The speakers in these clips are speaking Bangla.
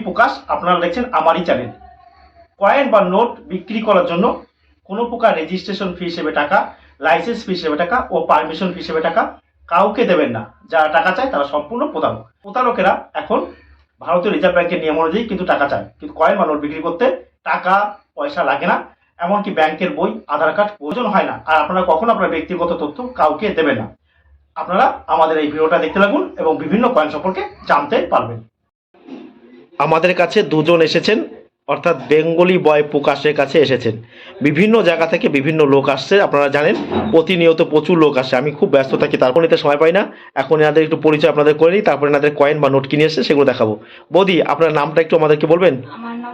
প্রকাশ, আপনারা দেখছেন আমারই চ্যানেল। কয়েন বা নোট বিক্রি করার জন্য কোনো প্রকার রেজিস্ট্রেশন ফি হিসেবে টাকা, লাইসেন্স ফি হিসেবে টাকা ও পারমিশন ফি হিসেবে টাকা কাউকে দেবেন না। যারা টাকা চায় তারা সম্পূর্ণ প্রতারক। প্রতারকেরা এখন ভারতীয় রিজার্ভ ব্যাংকের নিয়ম অনুযায়ী কিন্তু টাকা চায়, কিন্তু কয়েন বা নোট বিক্রি করতে টাকা পয়সা লাগে না, এমনকি ব্যাংকের বই, আধার কার্ড প্রয়োজন হয় না। আর আপনারা কখনো আপনার ব্যক্তিগত তথ্য কাউকে দেবেন না। আপনারা আমাদের এই ভিডিওটা দেখতে লাগুন এবং বিভিন্ন কয়েন সম্পর্কে জানতে পারবেন। আমাদের কাছে দুজন এসেছেন, অর্থাৎ বেঙ্গলি বয় প্রকাশের কাছে এসেছেন। বিভিন্ন জায়গা থেকে বিভিন্ন লোক আসছে, আপনারা জানেন প্রতিনিয়ত প্রচুর লোক আসে। আমি খুব ব্যস্ত থাকি, তারপর নিতে সময় পাই না। এখন এনাদের একটু পরিচয় আপনাদের করে নিই, তারপরে এনাদের কয়েন বা নোট কিনে এসে সেগুলো দেখাবো। বৌদি, আপনার নামটা একটু আমাদেরকে বলবেন? আমার নাম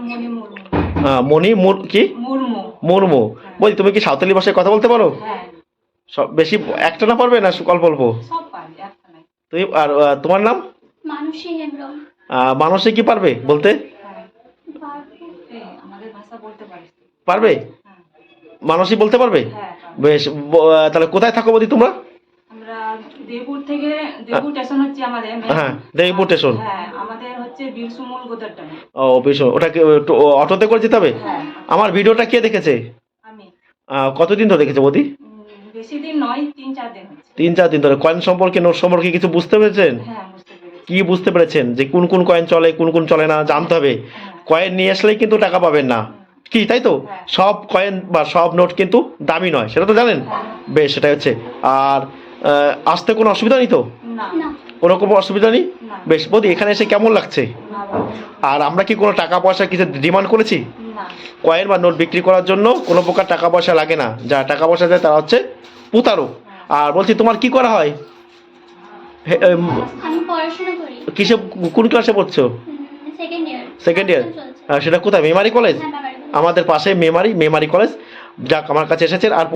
মণি মুর্মু। কি মুর্মু? বৌদি, তুমি কি সাঁওতালি ভাষায় কথা বলতে পারো? হ্যাঁ। সব বেশি একটা না পারবে না অল্প অল্প? সব পারি, একটা নাই। তুমি আর তোমার নাম? মানসী হেমব্রম। মানসী কি পারবে বলতে? আমাদের ভাষা বলতে পারি। পারবে? মানসী বলতে পারবে? হ্যাঁ। বেশ, তাহলে কোথায় থাকো বৌদি তোমরা? আমরা দেবপুর থেকে, দেবপুর স্টেশন হচ্ছে আমাদের। হ্যাঁ, দেবপুর স্টেশন। হ্যাঁ, আমাদের হচ্ছে বিরসুমুল গোদারটা। ও বেশ, ওটা অটোতে করে যেতে হবে? হ্যাঁ। আমার ভিডিওটা কে দেখেছে? আমি। কতদিন ধরে দেখেছে বৌদি? বেশি দিন নয়, 3-4 দিন হচ্ছে। 3-4 দিন ধরে। কয়েন সম্পর্কে, নোট সম্পর্কে কিছু বুঝতে পেরেছেন? হ্যাঁ, বুঝতে পেরেছি। কি বুঝতে পেরেছেন? যে কোন কোন কয়েন চলে, কোন কোন চলে না জানতে হবে। কয়েন নিয়ে আসলেই কিন্তু টাকা পাবেন না, কি তাই তো? সব কয়েন বা সব নোট কিন্তু দামি নয়, সেটা তো জানেন। বেশ, সেটাই হচ্ছে। আর আসতে কোনো অসুবিধা নেই তো? না। কোনো রকম অসুবিধা নেই? বেশ বৌদি, এখানে এসে কেমন লাগছে? আর আমরা কি কোনো টাকা পয়সা কিছু ডিমান্ড করেছি? না। কয়েন বা নোট বিক্রি করার জন্য কোনো প্রকার টাকা পয়সা লাগে না। যারা টাকা পয়সা দেয় তারা হচ্ছে প্রতারক। আর বলছি, তোমার কি করা হয়? আমি পড়াশোনা করি। কিসে, কোন ক্লাসে পড়ছো? Second year. সেটা কোথায়? মেমারি কলেজ? আমাদের পাশে মেমারি কলেজ। যাক, আমার কাছে এসেছেন। আর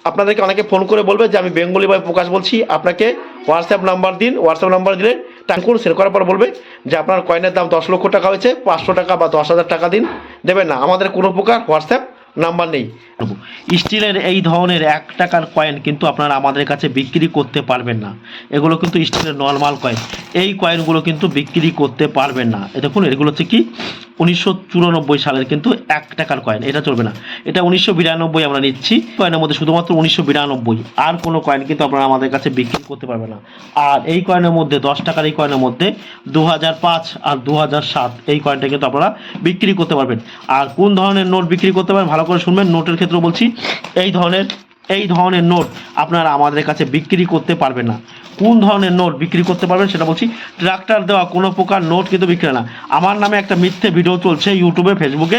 আপনাদেরকে অনেকে ফোন করে বলবে যে আমি বেঙ্গলি বয় প্রকাশ বলছি, আপনাকে হোয়াটসঅ্যাপ নাম্বার দিন। হোয়াটসঅ্যাপ নাম্বার দিলে টাকা সেন্ড করার পর বলবে যে আপনার কয়েনের দাম 10 লক্ষ টাকা হয়েছে, 500 টাকা বা 10,000 টাকা দিন। দেবেন না, আমাদের কোনো প্রকার হোয়াটসঅ্যাপ নাম্বার নেই। স্টিলের এই ধরনের 1 টাকার কয়েন কিন্তু আপনারা আমাদের কাছে বিক্রি করতে পারবেন না। এগুলো কিন্তু স্টিলের নর্মাল কয়েন। এই কয়েনগুলো কিন্তু বিক্রি করতে পারবেন না। দেখুন, এগুলো হচ্ছে কি 1994 সালের কিন্তু 1 টাকার কয়েন। এটা চলবে না। এটা 1992 আমরা নিচ্ছি। কয়েনের মধ্যে শুধুমাত্র 1992, আর কোনো কয়েন কিন্তু আপনারা আমাদের কাছে বিক্রি করতে পারবেন না। আর এই কয়েনের মধ্যে 10 টাকার এই কয়েনের মধ্যে 2005 আর 2007 এই কয়েনটা কিন্তু আপনারা বিক্রি করতে পারবেন। আর কোন ধরনের নোট বিক্রি করতে পারবেন ভালো করে শুনবেন। নোটের ক্ষেত্রে বলছি, এই ধরনের নোট আপনারা আমাদের কাছে বিক্রি করতে পারবেন না। কোন ধরনের নোট বিক্রি করতে পারবেন সেটা বলছি। ট্রাক্টর দেওয়া কোনো প্রকার নোট কিন্তু বিক্রি না। আমার নামে একটা মিথ্যে ভিডিও চলছে ইউটিউবে, ফেসবুকে,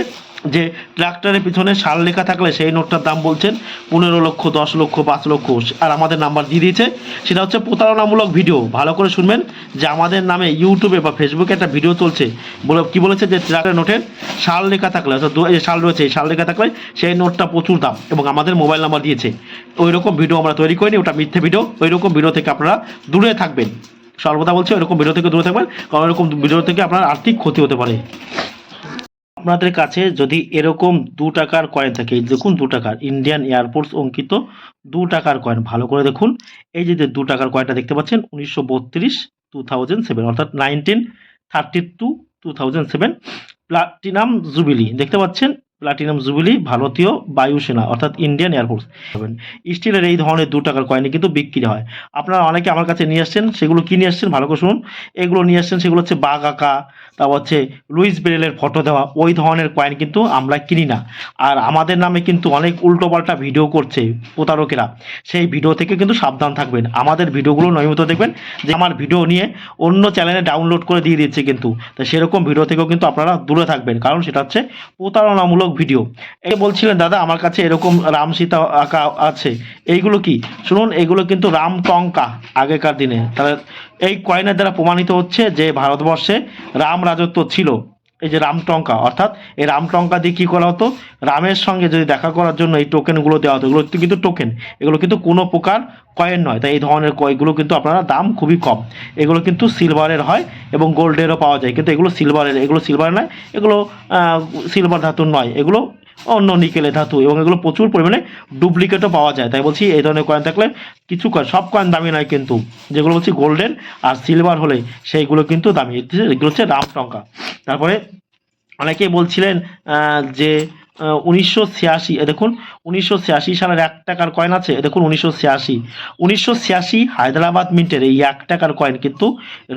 যে ট্রাক্টরের পিছনে সাল লেখা থাকলে সেই নোটটার দাম বলছেন 15 লক্ষ, 10 লক্ষ, 5 লক্ষ, আর আমাদের নাম্বার দিয়ে দিয়েছে। সেটা হচ্ছে প্রতারণামূলক ভিডিও। ভালো করে শুনবেন যে আমাদের নামে ইউটিউবে বা ফেসবুকে একটা ভিডিও চলছে, কি বলেছে যে ট্রাক্টরের নোটের সাল লেখা থাকলে, অর্থাৎ সাল রয়েছে, এই সাল লেখা থাকলে সেই নোটটা প্রচুর দাম, এবং আমাদের মোবাইল নাম্বার দিয়েছে। ওই রকম ভিডিও আমরা তৈরি করিনি, ওটা মিথ্যে ভিডিও। ওই রকম ভিডিও থেকে আপনারা দূরে থাকবেন। সর্বদা বলছি, ওই রকম ভিডিও থেকে দূরে থাকবেন, কারণ ওই রকম ভিডিও থেকে আপনার আর্থিক ক্ষতি হতে পারে। আপনাদের কাছে যদি এরকম 2 টাকার কয়েন থাকে, দেখুন 2 টাকার ইন্ডিয়ান এয়ারফোর্স অঙ্কিত 2 টাকার কয়েন, ভালো করে দেখুন। এই যে 2 টাকার কয়েনটা দেখতে পাচ্ছেন 1932, 2007, অর্থাৎ 1932, 2007 প্লাটিনাম জুবিলি দেখতে পাচ্ছেন। প্লাটিনাম জুবিলি ভারতীয় বায়ুসেনা, অর্থাৎ ইন্ডিয়ান এয়ারফোর্স। স্টিলের এই ধরনের 2 টাকার কয়েন কিন্তু বিক্রি হয়। আপনারা অনেকে আমার কাছে নিয়ে আসছেন, সেগুলো কি নিয়ে আসছেন ভালো করে শুনুন। এগুলো নিয়ে আসছেন, সেগুলো হচ্ছে বাঘ আঁকা, তারপর হচ্ছে লুইস ব্রেলের ফটো দেওয়া, ওই ধরনের কয়েন কিন্তু আমরা কিনি না। আর আমাদের নামে কিন্তু অনেক উল্টোপাল্টা ভিডিও করছে প্রতারকেরা। সেই ভিডিও থেকে কিন্তু সাবধান থাকবেন। আমাদের ভিডিওগুলো নিয়মিত দেখবেন, যে আমার ভিডিও নিয়ে অন্য চ্যানেলে ডাউনলোড করে দিয়ে দিচ্ছে কিন্তু, তো সেরকম ভিডিও থেকেও কিন্তু আপনারা দূরে থাকবেন, কারণ সেটা হচ্ছে প্রতারণামূলক ভিডিও। এই বলছিলেন দাদা আমার কাছে এরকম রাম সীতা আঁকা আছে, এইগুলো কি? শুনুন, এগুলো কিন্তু রাম টঙ্কা আগেকার দিনে। তাহলে এই কয়েনের দ্বারা প্রমাণিত হচ্ছে যে ভারতবর্ষে রাম রাজত্ব ছিল। এই যে রামটঙ্কা, অর্থাৎ এই রামটঙ্কা দিয়ে কী করা হতো, রামের সঙ্গে যদি দেখা করার জন্য এই টোকেনগুলো দেওয়া হতো। এগুলো কিন্তু টোকেন, এগুলো কিন্তু কোনো প্রকার কয়েন নয়। তাই এই ধরনের কয়েনগুলো কিন্তু আপনারা দাম খুবই কম। এগুলো কিন্তু সিলভারের হয় এবং গোল্ডেরও পাওয়া যায়, কিন্তু এগুলো সিলভারের, এগুলো সিলভার নয়, এগুলো সিলভার ধাতুর নয়, এগুলো অন্য নিকেলের ধাতু, এবং এগুলো প্রচুর পরিমাণে ডুপ্লিকেটও পাওয়া যায়। তাই বলছি এই ধরনের কয়েন থাকলে কিছু কয়েন, সব কয়েন দামি নয় কিন্তু, যেগুলো বলছি গোল্ডেন আর সিলভার হলে সেইগুলো কিন্তু দামি। এগুলো হচ্ছে রাম টঙ্কা। তারপরে অনেকেই বলছিলেন যে 1986, দেখুন 1986 সালের 1 টাকার কয়েন আছে, দেখুন 1986 হায়দ্রাবাদ মিন্টের এই 1 টাকার কয়েন কিন্তু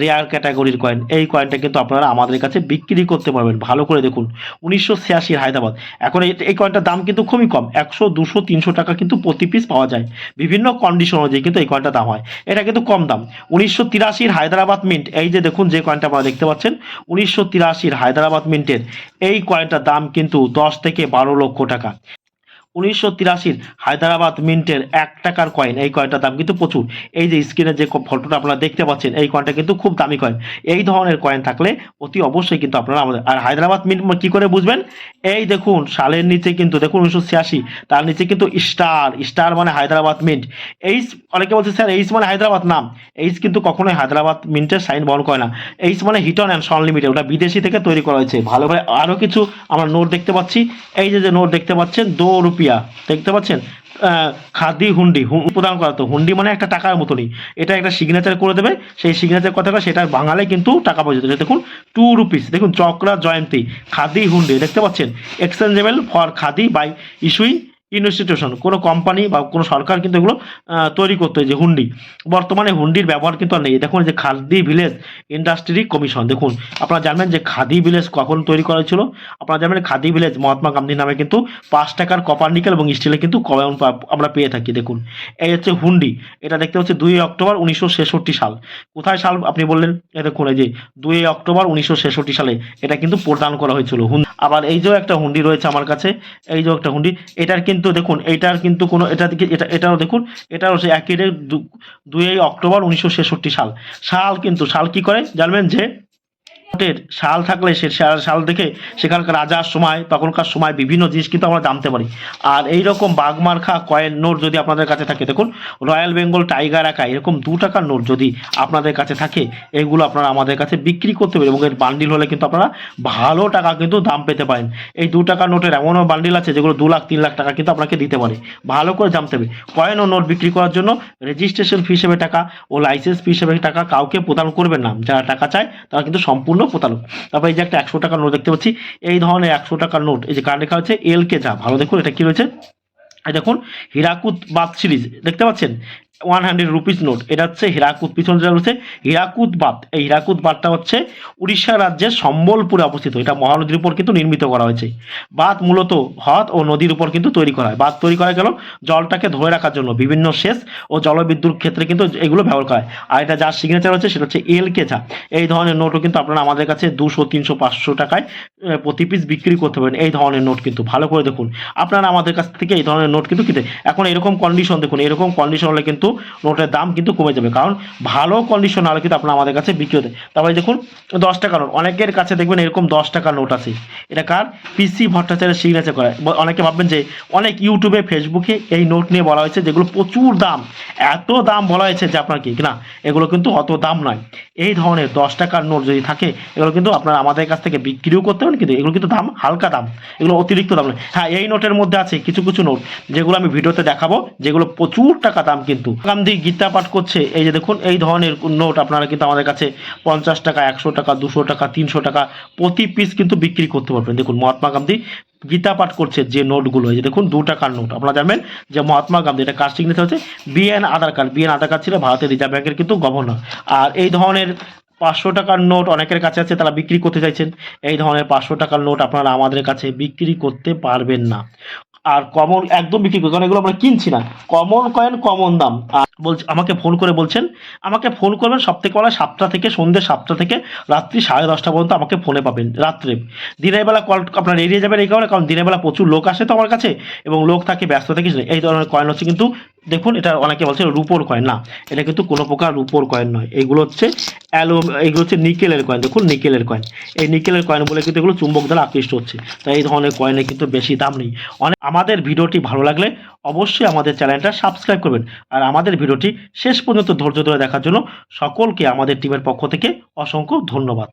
রেয়ার ক্যাটাগরির কয়েন। এই কয়েনটা কিন্তু আপনারা আমাদের কাছে বিক্রি করতে পারবেন। ভালো করে দেখুন 1986 হায়দ্রাবাদ। এখন এই কয়েনটার দাম কিন্তু খুবই কম, 100, 200, 300 টাকা কিন্তু প্রতি পিস পাওয়া যায়। বিভিন্ন কন্ডিশন অনুযায়ী কিন্তু এই কয়েনটার দাম হয়, এটা কিন্তু কম দাম। 1983 হায়দ্রাবাদ মিন্ট, এই যে দেখুন যে কয়েনটা আপনারা দেখতে পাচ্ছেন 1983 হায়দ্রাবাদ মিন্টের এই কয়েনটার দাম কিন্তু 10 থেকে 12 লক্ষ টাকা। 1983 হায়দ্রাবাদ মিন্টের 1 টাকার কয়েন, এই কয়েনটার দাম কিন্তু প্রচুর। এই যে স্ক্রিনে যে ফটোটা আপনারা দেখতে পাচ্ছেন এই কয়েনটা কিন্তু খুব দামি কয়েন। এই ধরনের কয়েন থাকলে অতি অবশ্যই কিন্তু আপনারা আমাদের, আর হায়দ্রাবাদ মিন্ট কি করে বুঝবেন, এই দেখুন সালের নিচে কিন্তু দেখুন 1986, তার নিচে কিন্তু স্টার মানে হায়দ্রাবাদ মিন্ট। এইচ, অনেকে বলছে স্যার এইচ মানে হায়দ্রাবাদ, নাম এইচ কিন্তু কখনোই হায়দ্রাবাদ মিন্টের সাইন বহন করে না। এইচ মানে হিটন অ্যান্ড সন লিমিটেড, ওটা বিদেশি থেকে তৈরি করা হয়েছে। ভালো করে আরও কিছু আমরা নোট দেখতে পাচ্ছি, এই যে নোট দেখতে পাচ্ছেন 2 রুপিয়া দেখতে পাচ্ছেন, খাদি হুন্ডি প্রদান করা। তো হুন্ডি মানে একটা টাকার মতনই, এটা একটা সিগনেচার করে দেবে, সেই সিগনেচার কথাটা সেটা বাঙালে কিন্তু টাকা পয়সা দেবে। দেখুন 2 রুপিস, দেখুন চক্রা জয়ন্তী খাদি হুন্ডি দেখতে পাচ্ছেন, exchangeable for Khadi by issuing institution, কোনো কোম্পানি বা কোনো সরকার কিন্তু এগুলো তৈরি করতে হয়। যে হুন্ডি, বর্তমানে হুন্ডির ব্যবহার কিন্তু আর নেই। দেখুন যে খাদি ভিলেজ ইন্ডাস্ট্রি কমিশন, দেখুন আপনারা জানবেন যে খাদি ভিলেজ কখন তৈরি করা হয়েছিল। আপনারা জানবেন খাদি ভিলেজ মহাত্মা গান্ধীর নামে কিন্তু 5 টাকার কপার নিকেল এবং স্টিলে কিন্তু কয়েন আমরা পেয়ে থাকি। দেখুন এই হচ্ছে হুন্ডি, এটা দেখতে হচ্ছে 2 অক্টোবর 1966 সাল। কোথায় সাল আপনি বললেন, এটা দেখুন এই যে 2 অক্টোবর 1966 সালে এটা কিন্তু প্রদান করা হয়েছিল। আবার এই যে একটা হুন্ডি রয়েছে আমার কাছে, এই যে একটা হুন্ডি, এটার কিন্তু দেখুন এটার কিন্তু কোনো এটা দিকে এটাও দেখুন, এটাও সে একই 2 অক্টোবর 1966 সাল। সাল কিন্তু সাল কি করে জানবেন, যে নোটের সাল থাকলে সে সাল দেখে সেখানকার রাজার সময়, তখনকার সময় বিভিন্ন জিনিস কিন্তু আমরা জানতে পারি। আর এই রকম বাগমার্খা কয়েন নোট যদি আপনাদের কাছে থাকে, দেখুন রয়্যাল বেঙ্গল টাইগার আঁকা এরকম 2 টাকার নোট যদি আপনাদের কাছে থাকে, এগুলো আপনারা আমাদের কাছে বিক্রি করতে পারেন, এবং এর বান্ডিল হলে কিন্তু আপনারা ভালো টাকা কিন্তু দাম পেতে পারেন। এই 2 টাকার নোটের এমনও বান্ডিল আছে যেগুলো 2 লাখ 3 লাখ টাকা কিন্তু আপনাকে দিতে পারে। ভালো করে জানতে হবে, কয়েন ও নোট বিক্রি করার জন্য রেজিস্ট্রেশন ফি হিসেবে টাকা ও লাইসেন্স ফি হিসেবে টাকা কাউকে প্রদান করবেন না। যারা টাকা চায় তারা কিন্তু সম্পূর্ণ প্রতারক। তারপর এই যে একটা 100 টাকার নোট দেখতে পাচ্ছি, এই ধরনের 100 টাকার নোট, এই যে কার্ড লেখা হচ্ছে এলকে যা, ভালো দেখুন এটা কি রয়েছে, এই দেখুন হীরাকুদ বাদ সিরিজ দেখতে পাচ্ছেন 100 রুপিস নোট, এটা হচ্ছে হীরাকুদ, পিছনে যেটা রয়েছে হীরাকুদ বাদ। এই হীরাকুদ বাদটা হচ্ছে উড়িষ্যা রাজ্যের সম্বলপুরে অবস্থিত, এটা মহানদীর উপর কিন্তু নির্মিত করা হয়েছে। বাদ মূলত হ্রদ ও নদীর উপর কিন্তু তৈরি করা হয়। বাদ তৈরি করা গেল জলটাকে ধরে রাখার জন্য, বিভিন্ন সেচ ও জলবিদ্যুৎ ক্ষেত্রে কিন্তু এগুলো ব্যবহার করা হয়। আর এটা যার সিগনেচার হচ্ছে সেটা হচ্ছে এলকে ঝা। এই ধরনের নোটও কিন্তু আপনারা আমাদের কাছে 200, 300, 500 টাকায় প্রতি পিস বিক্রি করতে পারেন। এই ধরনের নোট কিন্তু ভালো করে দেখুন, আপনারা আমাদের কাছ থেকে এই ধরনের নোট কিন্তু কিনতে। এখন এরকম কন্ডিশন দেখুন, এরকম কন্ডিশন হলে কিন্তু নোটের দাম কিন্তু কমে যাবে, কারণ ভালো কন্ডিশন হলে কিন্তু আপনারা আমাদের কাছে বিক্রি হতে। তারপরে দেখুন 10 টাকা নোট, অনেকের কাছে দেখবেন এরকম 10 টাকার নোট আছে, এটা কার, পিসি ভট্টাচার্যের সিগনেচার করা। অনেকে ভাববেন যে অনেক ইউটিউবে ফেসবুকে এই নোট নিয়ে বলা হয়েছে যেগুলো প্রচুর দাম, এত দাম বলা হয়েছে যে আপনার কি না, এগুলো কিন্তু অত দাম নয়। এই ধরনের 10 টাকার নোট যদি থাকে এগুলো কিন্তু আপনারা আমাদের কাছ থেকে বিক্রিও করতে পারেন, কিন্তু এগুলো কিন্তু দাম হালকা দাম, এগুলো অতিরিক্ত দাম নয়। হ্যাঁ, এই নোটের মধ্যে আছে কিছু কিছু নোট যেগুলো আমি ভিডিওতে দেখাবো, যেগুলো প্রচুর টাকা দাম। কিন্তু গান্ধী গীতা পাঠ করছে, এই যে দেখুন এই ধরনের নোট আপনারা কিন্তু আমাদের কাছে 50 টাকা, 100 টাকা, 200 টাকা, 300 টাকা প্রতি পিস কিন্তু বিক্রি করতে পারবেন। দেখুন মহাত্মা গান্ধী গীতা পাঠ করছে যে নোটগুলো, এই যে দেখুন 2 টাকার নোট, আপনারা জানবেন যে মহাত্মা গান্ধী, এটা কার সিগনেচার হচ্ছে, বিএন আধার কার্ড। বিএন আধার কার্ড ছিল ভারতের রিজার্ভ ব্যাংকের কিন্তু গভর্নর। আর এই ধরনের 500 টাকার নোট অনেকের কাছে আছে, তারা বিক্রি করতে চাইছেন। এই ধরনের 500 টাকার নোট আপনারা আমাদের কাছে বিক্রি করতে পারবেন না। আর কমন একদম বিক্রি করতে, কারণ এগুলো আমরা কিনছি না, কমন কয়েন কমন দাম। আর বলছি আমাকে ফোন করে বলছেন, আমাকে ফোন করবেন সবথেকে বেলা 7টা থেকে সন্ধ্যে 7টা থেকে রাত্রি 10:30 পর্যন্ত আমাকে ফোনে পাবেন রাত্রে। দিনের বেলা কল আপনার এড়িয়ে যাবেন এই কারণে, কারণ দিনের বেলা প্রচুর লোক আসে তো আমার কাছে, এবং লোক থাকে, ব্যস্ত থাকে। এই ধরনের কয়েন হচ্ছে কিন্তু দেখুন, এটা অনেকে বলছে রুপোর কয়েন, না এটা কিন্তু কোনো প্রকার রুপোর কয়েন নয়, এইগুলো হচ্ছে এইগুলো হচ্ছে নিকেলের কয়েন। দেখুন নিকেলের কয়েন, এই নিকেলের কয়েন বলে কিন্তু এগুলো চুম্বক দ্বারা আকৃষ্ট হচ্ছে, তাই এই ধরনের কয়েনের কিন্তু বেশি দাম নেই। আমাদের ভিডিওটি ভালো লাগলে অবশ্যই আমাদের চ্যানেলটা সাবস্ক্রাইব করবেন, আর আমাদের ভিডিওটি শেষ পর্যন্ত ধৈর্য ধরে দেখার জন্য সকলকে আমাদের টিমের পক্ষ থেকে অসংখ্য ধন্যবাদ।